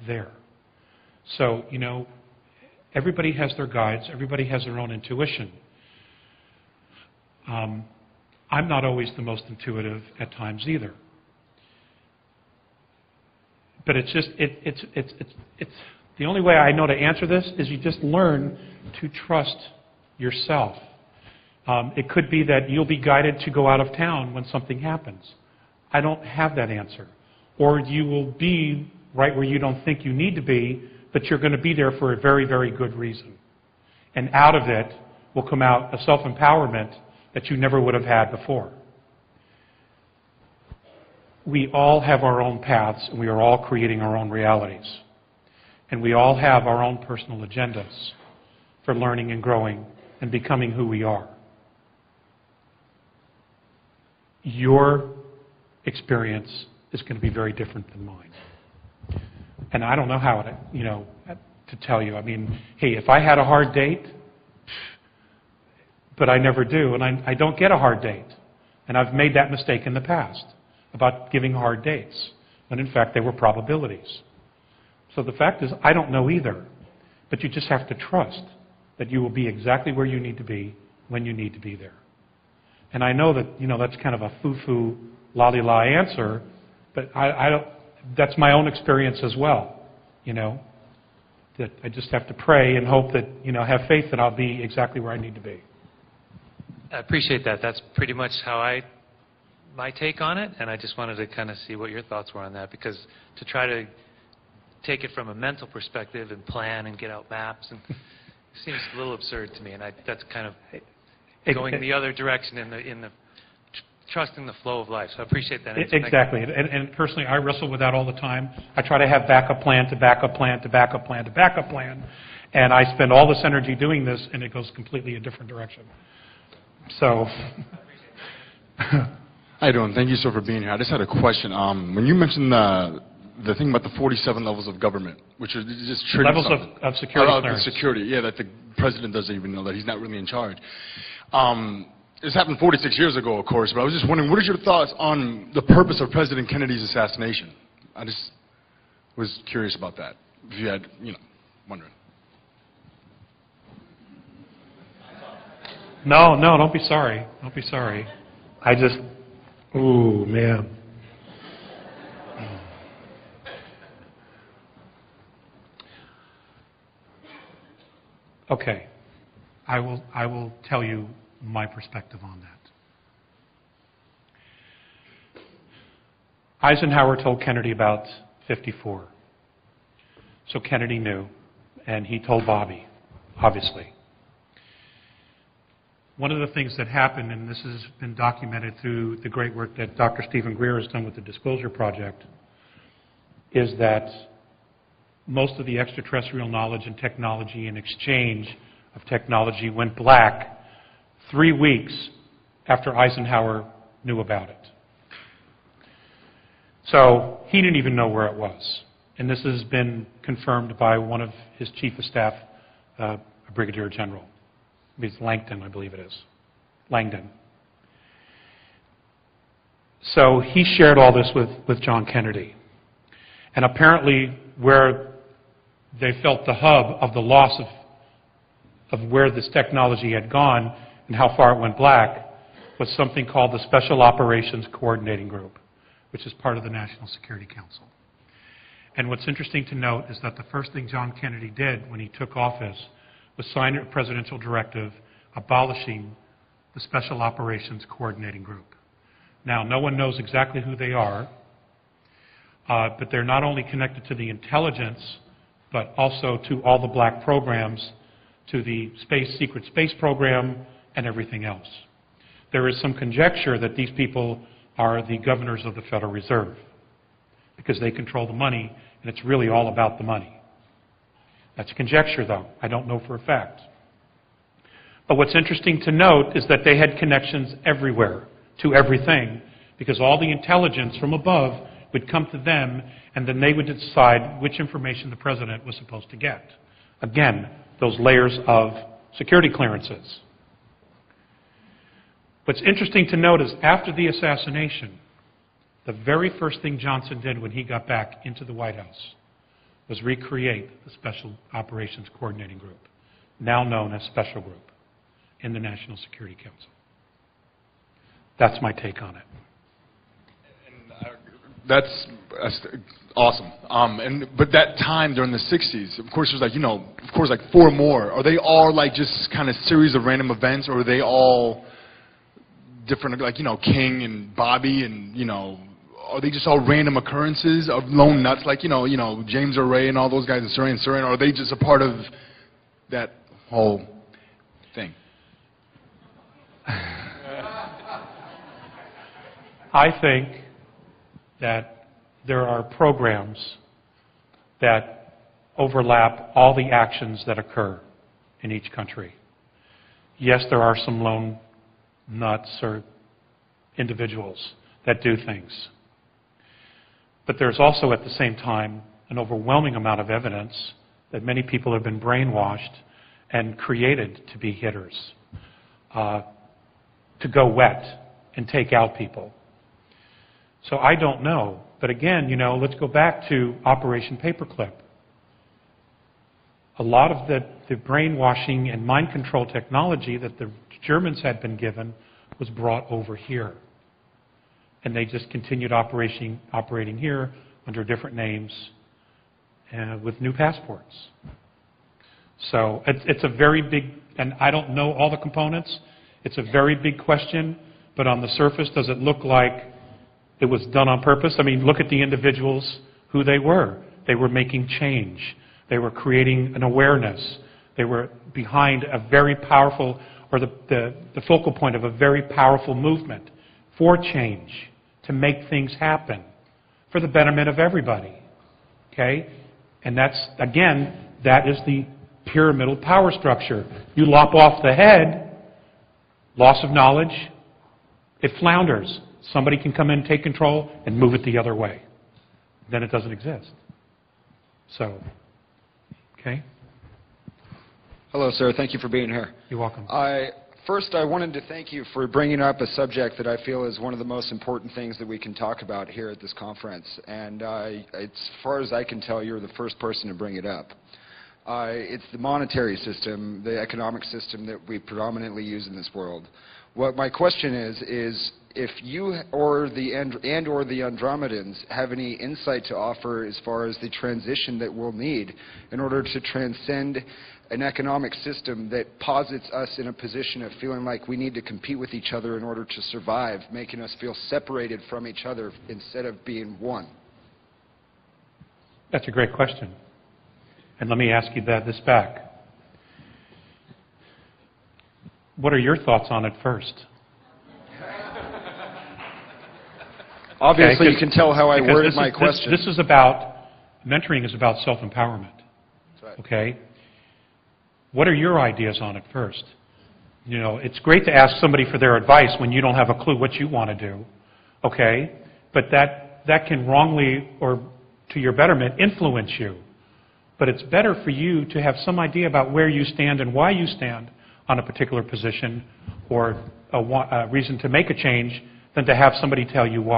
there. So, everybody has their guides. Everybody has their own intuition. I'm not always the most intuitive at times either. But it's the only way I know to answer this is you just learn to trust yourself. It could be that you'll be guided to go out of town when something happens. I don't have that answer. Or you will be right where you don't think you need to be, but you're going to be there for a very, very good reason. And out of it will come out a self-empowerment that you never would have had before. We all have our own paths, and we are all creating our own realities. And we all have our own personal agendas for learning and growing and becoming who we are. Your experience is going to be very different than mine. And I don't know how to tell you. I mean, hey, if I had a hard date, but I never do, and I don't get a hard date. And I've made that mistake in the past about giving hard dates, when in fact they were probabilities. So the fact is, I don't know either. But you just have to trust that you will be exactly where you need to be when you need to be there. And I know that, that's kind of a foo-foo, la-li-la answer, but I don't. That's my own experience as well, that I just have to pray and hope that, have faith that I'll be exactly where I need to be. I appreciate that. That's pretty much my take on it, and I just wanted to kind of see what your thoughts were on that, because to try to take it from a mental perspective and plan and get out maps and seems a little absurd to me, and that's kind of going the other direction in the trusting the flow of life. So I appreciate that. Exactly. And personally, I wrestle with that all the time. I try to have backup plan to backup plan to backup plan to backup plan, and I spend all this energy doing this, and it goes completely a different direction. So. How you doing? Thank you so for being here. I just had a question. When you mentioned the thing about the 47 levels of government, which are just levels of security clearance. Security, yeah, that the president doesn't even know, that he's not really in charge. This happened 46 years ago, of course, but I was just wondering, what are your thoughts on the purpose of President Kennedy's assassination? I just was curious about that. If you had, wondering. No, don't be sorry. Don't be sorry. Ooh, man. Okay. I will tell you my perspective on that. Eisenhower told Kennedy about 54. So Kennedy knew, and he told Bobby, obviously. One of the things that happened, and this has been documented through the great work that Dr. Stephen Greer has done with the Disclosure Project, is that most of the extraterrestrial knowledge and technology and exchange of technology went black 3 weeks after Eisenhower knew about it. So he didn't even know where it was. And this has been confirmed by one of his chief of staff, a brigadier general. It's Langdon, I believe it is. Langdon. So he shared all this with John Kennedy. And apparently where they felt the hub of the loss of where this technology had gone and how far it went black was something called the Special Operations Coordinating Group, which is part of the National Security Council. And what's interesting to note is that the first thing John Kennedy did when he took office was sign a presidential directive abolishing the Special Operations Coordinating Group. Now, no one knows exactly who they are, but they're not only connected to the intelligence, but also to all the black programs, to the secret space program, and everything else. There is some conjecture that these people are the governors of the Federal Reserve, because they control the money, and it's really all about the money. That's conjecture, though. I don't know for a fact. But what's interesting to note is that they had connections everywhere, to everything, because all the intelligence from above would come to them, and then they would decide which information the president was supposed to get. Again, those layers of security clearances. What's interesting to note is after the assassination, the very first thing Johnson did when he got back into the White House was recreate the Special Operations Coordinating Group, now known as Special Group, in the National Security Council. That's my take on it. That's awesome. But that time during the 60s, of course, there's like 4 more. Are they all like just kind of series of random events, or are they all different, like, King and Bobby and, are they just all random occurrences of lone nuts, like, James Earl Ray and all those guys in Surrey and Surrey, or are they just a part of that whole thing? I think that there are programs that overlap all the actions that occur in each country. Yes, there are some lone nuts or individuals that do things. But there's also, at the same time, an overwhelming amount of evidence that many people have been brainwashed and created to be hitters, to go wet and take out people. So I don't know. But again, let's go back to Operation Paperclip. A lot of the brainwashing and mind control technology that the Germans had been given was brought over here. And they just continued operating here under different names with new passports. So it's a very big, and I don't know all the components. It's a very big question, but on the surface, does it look like it was done on purpose? I mean, look at the individuals, who they were. They were making change. They were creating an awareness. They were behind a very powerful, or the focal point of a very powerful movement for change, to make things happen for the betterment of everybody. Okay? And that's, again, that is the pyramidal power structure. You lop off the head, loss of knowledge, it flounders. Somebody can come in, take control, and move it the other way. Then it doesn't exist. So, okay? Hello, sir. Thank you for being here. You're welcome. First, I wanted to thank you for bringing up a subject that I feel is one of the most important things that we can talk about here at this conference. And as far as I can tell, you're the first person to bring it up. It's the monetary system, the economic system that we predominantly use in this world. What my question is if you or the Andromedans have any insight to offer as far as the transition that we'll need in order to transcend an economic system that posits us in a position of feeling like we need to compete with each other in order to survive, making us feel separated from each other instead of being one. That's a great question. And let me ask you this back. What are your thoughts on it first? Obviously, you can tell how I worded my question. This is about, mentoring is about self-empowerment. That's right. Okay? What are your ideas on it first? It's great to ask somebody for their advice when you don't have a clue what you want to do. Okay? But that can wrongly, or to your betterment, influence you. But it's better for you to have some idea about where you stand and why you stand on a particular position or a reason to make a change than to have somebody tell you why.